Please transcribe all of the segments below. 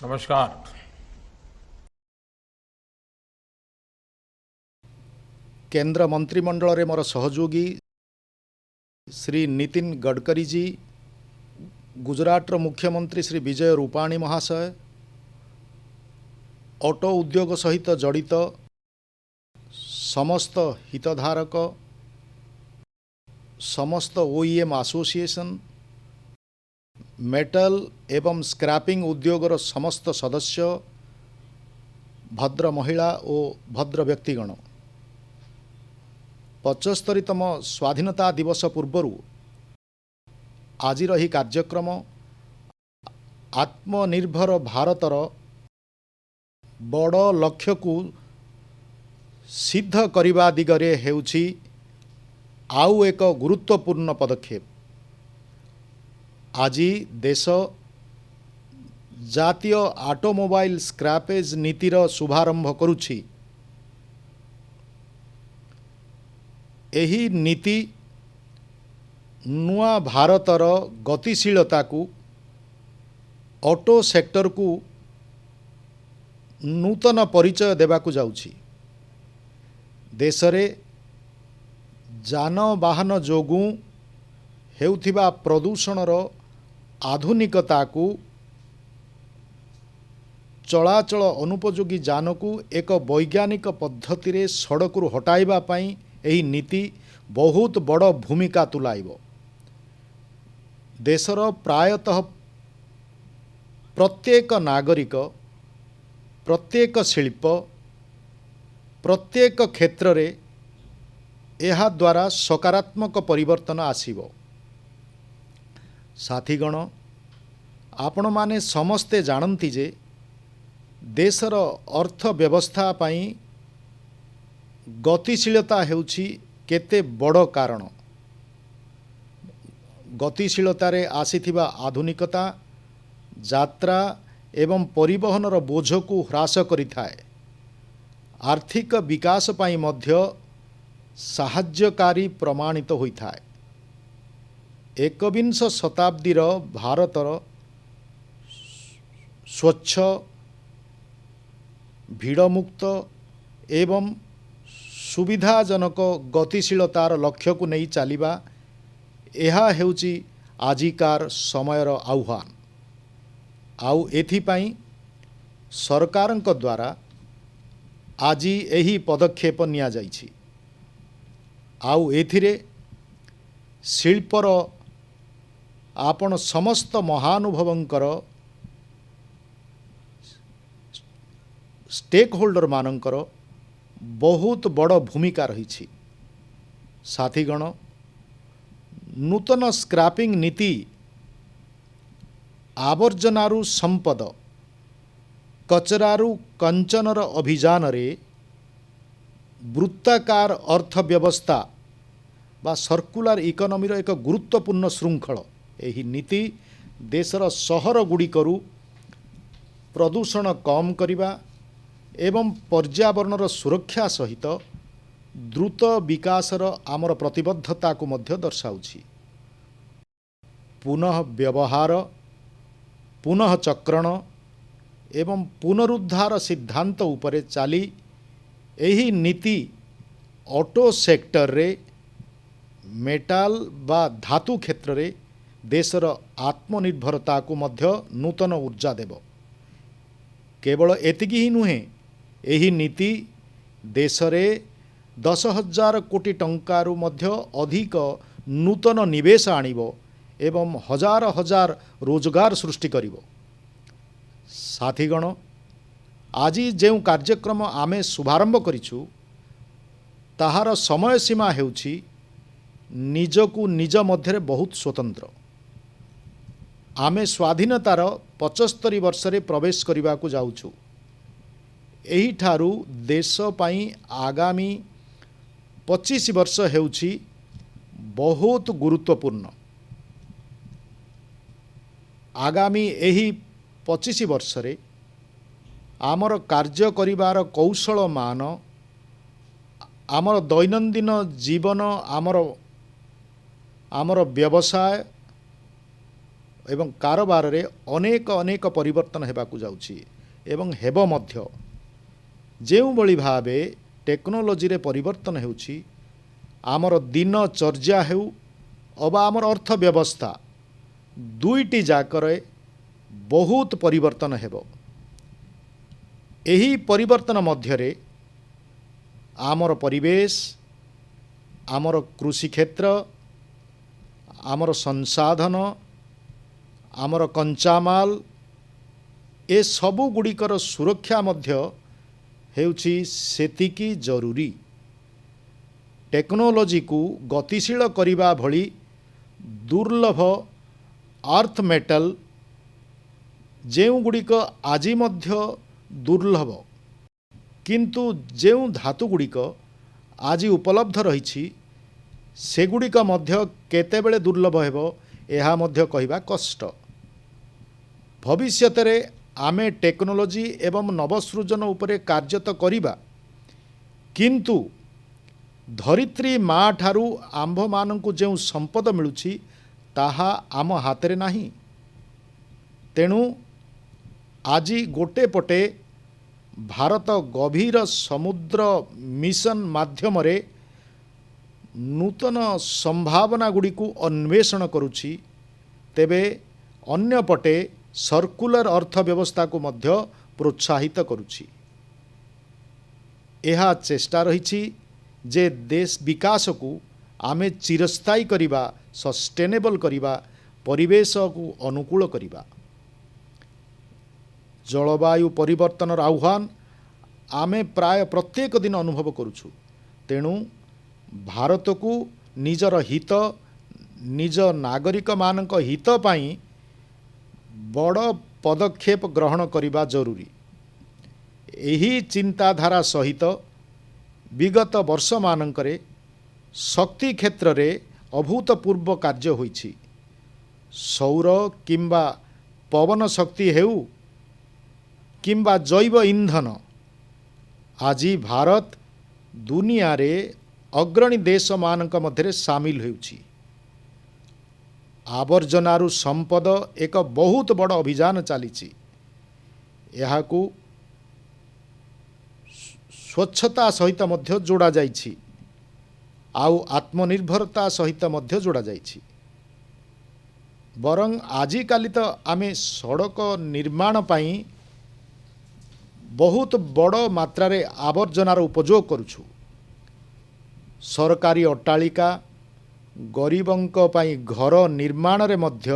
नमस्कार। केंद्र मंत्रिमंडल रे मोर सहयोगी श्री नितिन गडकरी जी, गुजरात मुख्यमंत्री श्री विजय रूपाणी महाशय, ऑटो उद्योग सहित जड़ित समस्त हितधारक, समस्त ओईएम एसोसिएशन, मेटल एवं स्क्रैपिंग उद्योगर समस्त सदस्य, भद्र महिला और भद्र व्यक्तिगण, 75तम स्वाधीनता दिवस पूर्वर आज ही कार्यक्रम आत्मनिर्भर भारतर बड़ लक्ष्य को सिद्ध करने दिगरे हेउछि आउ एक गुरुत्वपूर्ण पदक्षेप। आज देश जातीय ऑटोमोबाइल स्क्रैपेज नीतिर शुभारंभ करुछि। एही नीति नुआ भारतर गतिशीलता को, ऑटो सेक्टर को नूतन परिचय देवाकू जाउछि। देशरे जानवाहन जोगु हेउथिबा प्रदूषणर आधुनिकता को, चलाचल अनुपयोगी जान को एक वैज्ञानिक पद्धति रे सड़करू हटाइबा पई एही नीति बहुत बड़ भूमिका तुलाइब। देशर प्रायतः प्रत्येक नागरिक, प्रत्येक शिल्प, प्रत्येक क्षेत्र रे एहा द्वारा सकारात्मक परिवर्तन आसीबो। साथीगण, आपण माने समस्ते जानती जे देशर अर्थव्यवस्था पई गतिशीलता हेउछि केते बड़ कारण। गतिशीलतारे आसीथिबा आधुनिकता यात्रा एवं परिवहनर बोझ को ह्रास करिथाए। आर्थिक विकास पई मध्य साहाय्यकारी प्रमाणित होइथाए। एकविंश शताब्दीर भारतर स्वच्छ, भीड़मुक्त एवं सुविधाजनक गतिशीलतार लक्ष्य को नहीं चलिबा, एहा हेउची आजिकार समयर आह्वान। आउ एथिपाई सरकारंक द्वारा आज एही पदक्षेप निया जाइछि। आउ एथिरे शिल्पर आपण समस्त महानुभवंकर, स्टेक होल्डर मानंकर बहुत बड़ भूमिका रही। साथीगण, नूतन स्क्रैपिंग नीति आवर्जनारू संपद, कचरारू कंचनर अभियान रे वृत्ताकार अर्थव्यवस्था बा सर्कुलर इकोनॉमी एक गुरुत्वपूर्ण श्रृंखल। एही नीति देशर सहर गुड़िकरू प्रदूषण कम करिबा एवं पर्यावरणर सुरक्षा सहित द्रुत विकासर आमर प्रतिबद्धता को मध्य दर्शाउछि। पुनः व्यवहार, पुनः चक्रण एवं पुनरुद्धार सिद्धांत उपरे चाली एही नीति ऑटो सेक्टर रे, मेटाल बा धातु क्षेत्र रे देशर आत्मनिर्भरता को मध्य नूतन ऊर्जा देव। केवल एतिकी ही नुहे, एही नीति देशरे 10,000 कोटी टंकारु मध्य अधिक नूतन निवेश आनिबो एवं हजार हजार रोजगार सृष्टि करिबो। साथीगण, आज जो कार्यक्रम आमे शुभारंभ करिछु ताहार समय सीमा हेउछि निजकु निज मध्य बहुत स्वतंत्र। आमे स्वाधीनतार 75 वर्ष रे प्रवेश करने को जाउछु। एही ठारू देश पाई आगामी 25 वर्ष हेउछि बहुत गुरुत्वपूर्ण। आगामी एही 25 वर्ष रे आमर कार्य करिवार कौशल मान, आमर दैनंदिन जीवन, आमर व्यवसाय एवं कारोबार रे अनेक अनेक परिवर्तन हेबाकु जाउछि एवं हेबो मध्य। ଯେଉଁ ଭଳି ଭାବେ ଟେକ୍ନୋଲୋଜିରେ ପରିବର୍ତ୍ତନ ହେଉଛି, ଆମର ଦିନଚର୍ଯ୍ୟା ହେଉ ଅବା ଆମର ଅର୍ଥ ବ୍ୟବସ୍ଥା ଦୁଇଟି ଯାକରେ ବହୁତ ପରିବର୍ତ୍ତନ ହେବ। ଏହି ପରିବର୍ତ୍ତନ ମଧ୍ୟରେ ଆମର ପରିବେଶ, ଆମର କୃଷି କ୍ଷେତ୍ର, ଆମର ସଂସାଧନ, ଆମର କଞ୍ଚାମାଲ ଏ ସବୁ ଗୁଡ଼ିକର ସୁରକ୍ଷା ମଧ୍ୟ ହେଉଛି ସେତିକି ଜରୁରୀ। ଟେକ୍ନୋଲୋଜିକୁ ଗତିଶୀଳ କରିବା ଭଳି ଦୁର୍ଲଭ ଆର୍ଥ ମେଟାଲ ଯେଉଁଗୁଡ଼ିକ ଆଜି ମଧ୍ୟ ଦୁର୍ଲଭ, କିନ୍ତୁ ଯେଉଁ ଧାତୁଗୁଡ଼ିକ ଆଜି ଉପଲବ୍ଧ ରହିଛି ସେଗୁଡ଼ିକ ମଧ୍ୟ କେତେବେଳେ ଦୁର୍ଲଭ ହେବ ଏହା ମଧ୍ୟ କହିବା କଷ୍ଟ। ଭବିଷ୍ୟତରେ ଆମେ ଟେକ୍ନୋଲୋଜି ଏବଂ ନବସୃଜନ ଉପରେ କାର୍ଯ୍ୟ ତ କରିବା, କିନ୍ତୁ ଧରିତ୍ରୀ ମା ଠାରୁ ଆମ୍ଭମାନଙ୍କୁ ଯେଉଁ ସମ୍ପଦ ମିଳୁଛି ତାହା ଆମ ହାତରେ ନାହିଁ। ତେଣୁ ଆଜି ଗୋଟେ ପଟେ ଭାରତ ଗଭୀର ସମୁଦ୍ର ମିଶନ ମାଧ୍ୟମରେ ନୂତନ ସମ୍ଭାବନା ଗୁଡ଼ିକୁ ଅନ୍ୱେଷଣ କରୁଛି, ତେବେ ଅନ୍ୟପଟେ सर्कुलर अर्थव्यवस्था को मध्य प्रोत्साहित करुछि। यह चेष्टा रही जे देश विकास को आमे चिरस्थायी करिबा, सस्टेनेबल करिबा, परिवेश को अनुकूल करिबा। जलवायु परिवर्तन आह्वान आमे प्राय प्रत्येक दिन अनुभव करुछु। तेणु भारत को निजर हित, निज नागरिक मानक हित पाई बड़ पदक्षेप ग्रहण करिबा जरूरी। एही चिंताधारा सहित विगत वर्ष मानकरे शक्ति क्षेत्र रे अभूतपूर्व कार्य होइछि। सौर किंबा पवन शक्ति हेउ किंबा जैव इंधन, आज भारत दुनिया रे अग्रणी देश मानक मध्यरे सामिल होउछि। आवर्जनारु संपद एक बहुत बड़ अभियान चली। यहाकू स्वच्छता सहित मध्य जोड़ा जाइछि, आउ आत्मनिर्भरता सहित मध्य जोड़ा जाइछि। बरं आजिकाली तो आमे सड़क निर्माण पाई बहुत बड़ मात्रा रे आवर्जनार उपयोग करुछु। सरकारी अट्टालिका, गरीबंक पाई घर निर्माण रे मध्य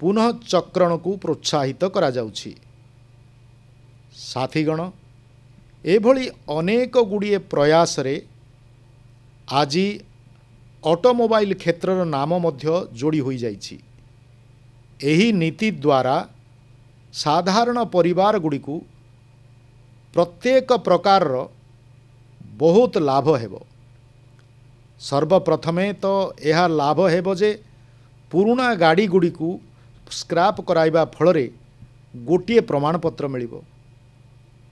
पुनः चक्रण को प्रोत्साहित करा जाउछि। साथीगण, एभली अनेक गुड़िए प्रयास रे आजी ऑटोमोबाइल क्षेत्रर नाम मध्य जोड़ी होई जाइछि। एही नीति द्वारा साधारण परिवार गुड़िकु प्रत्येक प्रकार बहुत लाभ हेबो। सर्वप्रथमे तो यह लाभ हेबो जे पुराना गाड़ी गुड़िकु स्क्रैप कराइबा फलरे गोटिए प्रमाणपत्र मिलिबो।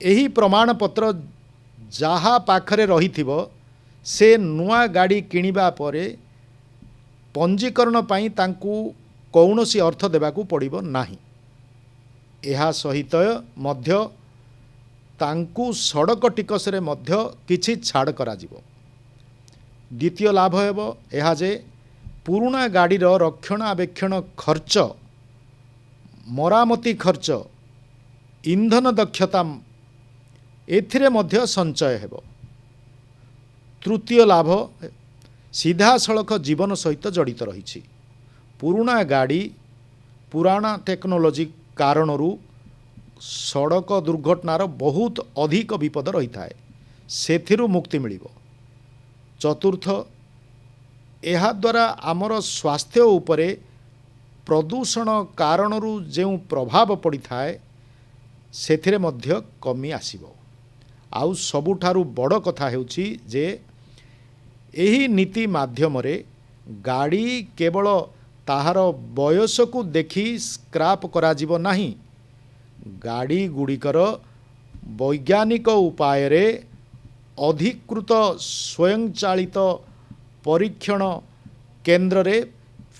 एही प्रमाणपत्र जहा पाखरे रहिथिबो से नुआ गाड़ी किनिबा परे पंजीकरण पाई तांकु कौनसी अर्थ देबाकू पड़िबो नाही। एहा सहित मध्य तांकु सड़क टिकस रे मध्य किछि छाड़ करा जिवो। द्वितीय लाभ हेबो एहा जे पुराना गाड़ीर रक्षणाबेक्षण खर्च, मरामती खर्च, इंधन दक्षता एथिरे मध्य संचय हेबो। तृतीय लाभ सीधा सड़क जीवन सहित जड़ित रही। पुराना गाड़ी पुराना टेक्नोलोजी कारणरू सड़क दुर्घटनार बहुत अधिक विपद रही थाए, सेथिरु मुक्ति मिलिबो। चतुर्थ, एहा द्वारा आमर स्वास्थ्य उपरे प्रदूषण कारणरू जेउ प्रभाव पड़ी थाए सेथिरे मध्य कमी आसीबो। आउ सबुठारु बड़ कथा हेउछि जे एही नीति माध्यमरे गाड़ी केवल ताहार बयस को देखि स्क्रैप करा जिवो नाही, गाड़ी गुड़िकर वैज्ञानिक उपाय रे अधिकृत स्वयंचालित परीक्षण केन्द्र रे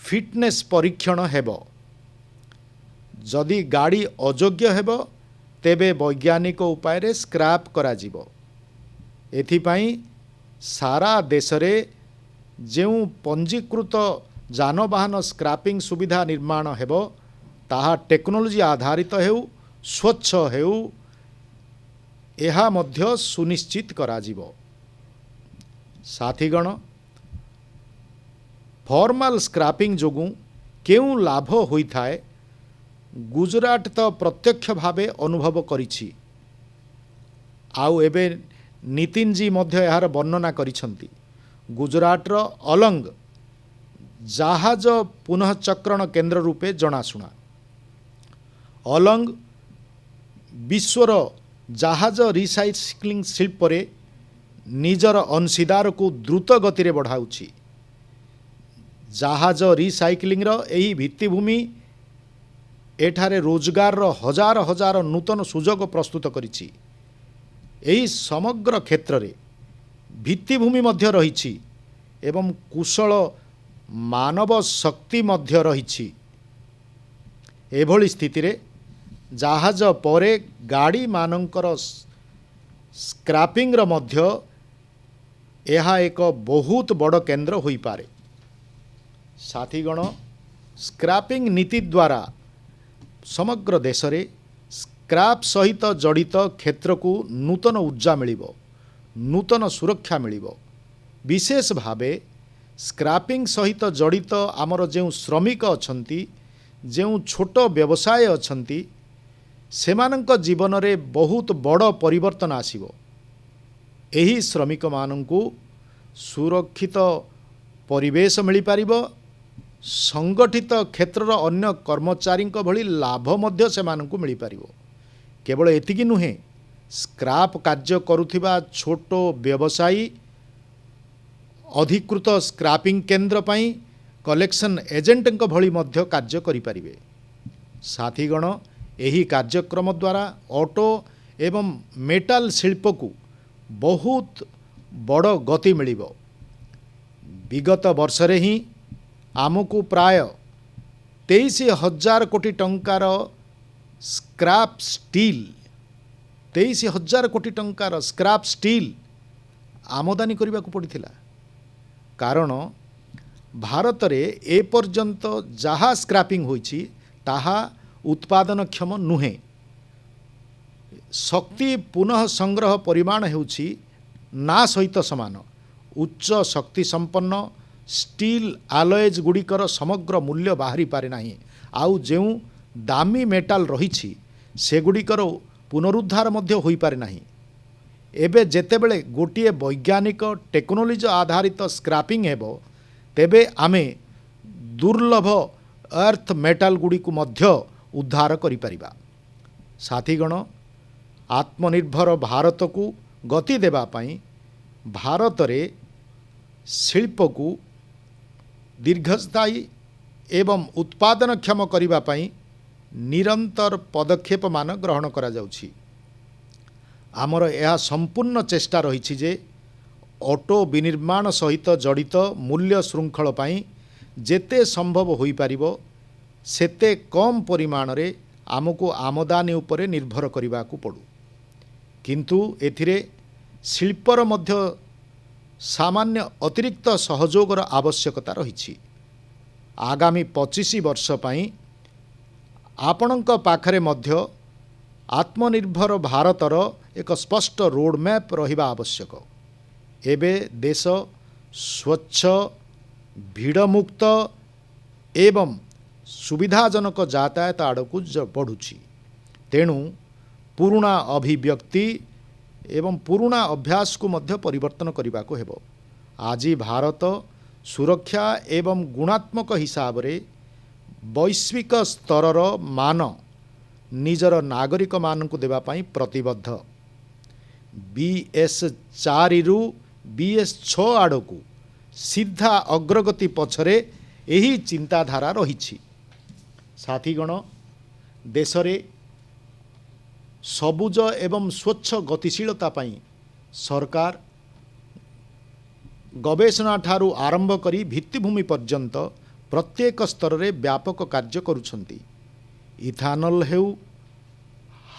फिटनेस परीक्षण हेबो। जदि गाड़ी अयोग्य हेब तेबे वैज्ञानिक उपाय रे स्क्रैप करा जिवो। एथिपाई सारा देश रे जेउ पंजीकृत जानवाहन स्क्रैपिंग सुविधा निर्माण हेबो ताहा टेक्नोलोजी आधारित हेउ स्वच्छ हेउ एहा मध्य सुनिश्चित करा जिवो। साथीगण फॉर्मल स्क्रैपिंग जोगु केउ लाभ होई थाए गुजरात तो प्रत्यक्ष भावे अनुभव करिछि। आउ एबे नितिन जी मध्य यार वर्णना करिछंती। गुजरात रो अलंग जहाज पुनःचक्रण केन्द्र रूपे जनाशुना। अलंग विश्वर जहाज रिसाइक्लिंग शिल्प रे निजर अंशीदार को द्रुत गति रे बढ़ाउछि। जहाज रिसाइक्लिंग रो एही भित्तिभूमि एठारे रोजगार रो हजार हजार नूतन सुजोग प्रस्तुत करिछि। एही समग्र क्षेत्र रे भित्तिभूमि मध्य रहिछि एवं कुशल मानव शक्ति मध्य रहिछि। एभली स्थिति रे जहाज परे गाड़ी मानकर स्क्रैपिंग रो मध्य एहा एक बहुत बड़ केन्द्र होई पारे। साथीगण स्क्रैपिंग नीति द्वारा समग्र देश रे स्क्रैप सहित जड़ित क्षेत्र को नूतन ऊर्जा मिलिबो, नूतन सुरक्षा मिलिबो। विशेष भावे स्क्रैपिंग सहित जड़ित आमर जो श्रमिक अछंती, जो छोट व्यवसाय अछंती सेमानंक जीवन रे बहुत बड़ परिवर्तन आसीबो। एही श्रमिक मानंकु सुरक्षित परिवेश मिली पारिबो। संगठित क्षेत्रर अन्य कर्मचारी भली लाभ मध्य सेमानंकु मिली पारिबो। केवल एतिकी नुहे, स्क्रैप कार्य करुथिबा छोट व्यवसायी अधिकृत स्क्रैपिंग केन्द्र पई कलेक्शन एजेंट भली मध्य कार्य करि पारिबे। साथीगण एही कार्यक्रम द्वारा ऑटो एवं मेटाल शिल्प को बहुत बड़ गति मिलिबो। विगत वर्ष रे ही आमको प्राय 23,000 कोटी टंकार स्क्रैप स्टील 23,000 कोटी टंकार स्क्रैप स्टील आमदानी करने को पड़ता। कारण भारत रे ए पर्यंत जहाँ स्क्रैपिंग होइछि ताहा उत्पादनक्षम नुहे। शक्ति पुनः संग्रह परिमाण हेउछि ना सहित समान। उच्च शक्ति संपन्न स्टील आलॉयज गुड़िकर समग्र मूल्य बाहरी पारे नाही। आउ जेउ दामी मेटाल रहिछि सेगुड़िकर पुनरुद्धार मध्य होई पारे नाही। एबे जेतेबेले गोटिए वैज्ञानिक टेक्नोलोजी आधारित स्क्रैपिंग हेबो तेबे आमे दुर्लभ अर्थ मेटाल गुड़ी को मध्य उद्धार करि परिबा। साथीगण आत्मनिर्भर भारत को गति देबा पई भारत रे शिल्प को दीर्घस्थायी एवं उत्पादनक्षम करिबा पई निरंतर पदक्षेप मान ग्रहण करा जाउछि। आमर यह संपूर्ण चेष्टा रही जे ऑटो विनिर्माण सहित जड़ित मूल्य श्रृंखल पाई जेते संभव होई पारिबो सेते कम परिमाण रे आमको आमदानी उपरे निर्भर करिबा को पड़ू। किंतु एथिरे शिल्पर मध्य सामान्य अतिरिक्त सहयोगर आवश्यकता रही। आगामी 25 वर्ष पाई आपणक पाखरे मध्य आत्मनिर्भर भारतर एक स्पष्ट रोडमैप रहिबा आवश्यक। एबे देश स्वच्छ भीड़मुक्त एवं सुविधाजनक यातायात आड़कू बढ़ुछि। तेणु पुराणा अभिव्यक्ति एवं पुराणा अभ्यास को मध्य परिवर्तन करने को हेबो। आज भारत सुरक्षा एवं गुणात्मक हिसाब रे वैश्विक स्तरर मान निजर नागरिक मान को देवा पाई प्रतिबद्ध। BS4 रु BS6 आड़कू सीधा अग्रगति पछरे यही चिंताधारा रही। साथीगण देश रे सबुज एवं स्वच्छ गतिशीलता पाई सरकार गवेषणा ठारू आरंभ करी भित्तिभूमि पर्यंत प्रत्येक स्तर रे व्यापक कार्य करुछंती। इथानल हेउ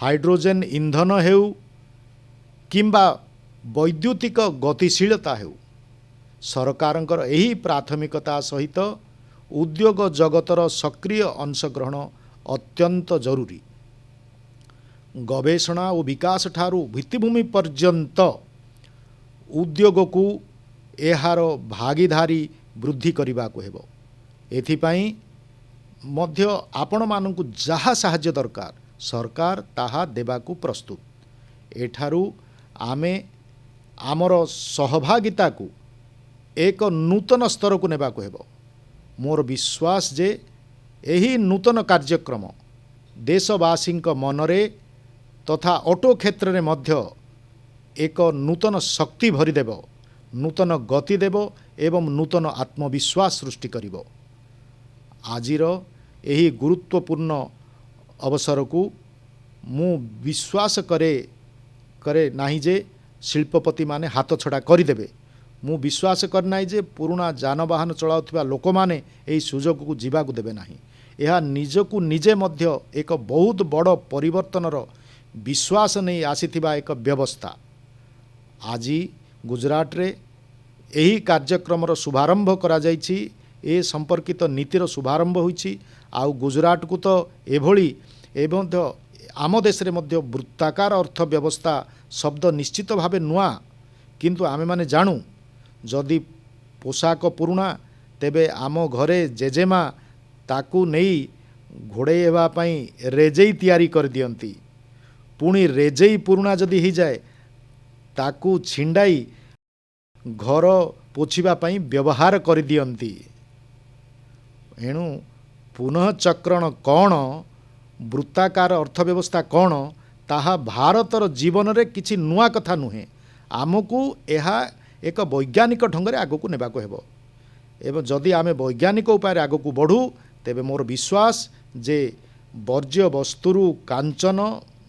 हाइड्रोजेन इंधन हेउ किंबा वैद्युतिक गतिशीलता हेउ सरकारंकर एही प्राथमिकता सहित उद्योग जगतर सक्रिय अंशग्रहण अत्यंत जरूरी। गवेषणा और विकास ठारू भित्तिभूमि पर्यंत उद्योग को एहार भागीदारी वृद्धि करने को हेबो। एथिपाई मध्य आपण मानकु जहाँ साहाय्य दरकार सरकार ताहा देबाकू प्रस्तुत। एठारू आमे आमर सहभागिता को एक नूतन स्तर को नेबाकू हेबो। मोर विश्वास जे एही नूतन कार्यक्रम देशवासी मनरे तथा ऑटो क्षेत्र में मध्य एक नूतन शक्ति भरीदेव, नूतन गति देव एवं नूतन आत्मविश्वास सृष्टि करिवो। आजिर एही गुरुत्वपूर्ण अवसर को मु विश्वास करे नाही जे शिल्पपति माने हाथ छड़ा करदेवे। मु विश्वास करना जे पुराना जानवाहन चलाउथिबा लोक माने एही सुजोग को जीवा को देबे नाही। यह निजकु निजे मध्य एक बहुत बड़ परिवर्तनर विश्वास नहीं आसीथिबा एक व्यवस्था। आज गुजरात रे एही कार्यक्रम शुभारंभ करा जायछि। ए संपर्कित नीतिर शुभारंभ होइछि। आउ गुजरात को तो एभली एवं आम देश रे मध्य वृत्ताकार अर्थव्यवस्था शब्द निश्चित भावे नुआ, किंतु आमे माने जानू जदि पोशाक पुरुणा तेबे आम घरे जेजेमा ताकू नहीं घोड़े हेबा पई रेजेई तैयारी कर दियंती। पुणी रेजेई पुरुणा जदि ही जाए ताकू छिंडाई घर पोछिबा पई व्यवहार कर दियंती। एणु पुनः चक्रण कौन वृत्ताकार अर्थव्यवस्था कौन ताहा भारतर जीवन रे किछि नुआ कथा नुहे। आमको एहा एक वैज्ञानिक ढंग आग को नेबाको हेबो। एवं जदि आमे वैज्ञानिक उपाय आग को बढ़ू तेबे मोर विश्वास जे वर्ज्य वस्तुरु कांचन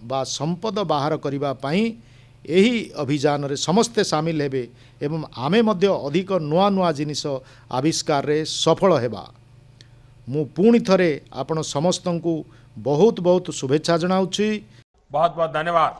बा संपद बाहर करिबा पई एही अभियान रे समस्ते सामिल हेबे एवं आमे मध्य अधिक नुआ नुआ जिनिस आविष्कार रे सफल हेबा। मु पुणी थरे आपण समस्तंकु बहुत बहुत शुभेच्छा जनाउछि। बहुत बहुत धन्यवाद।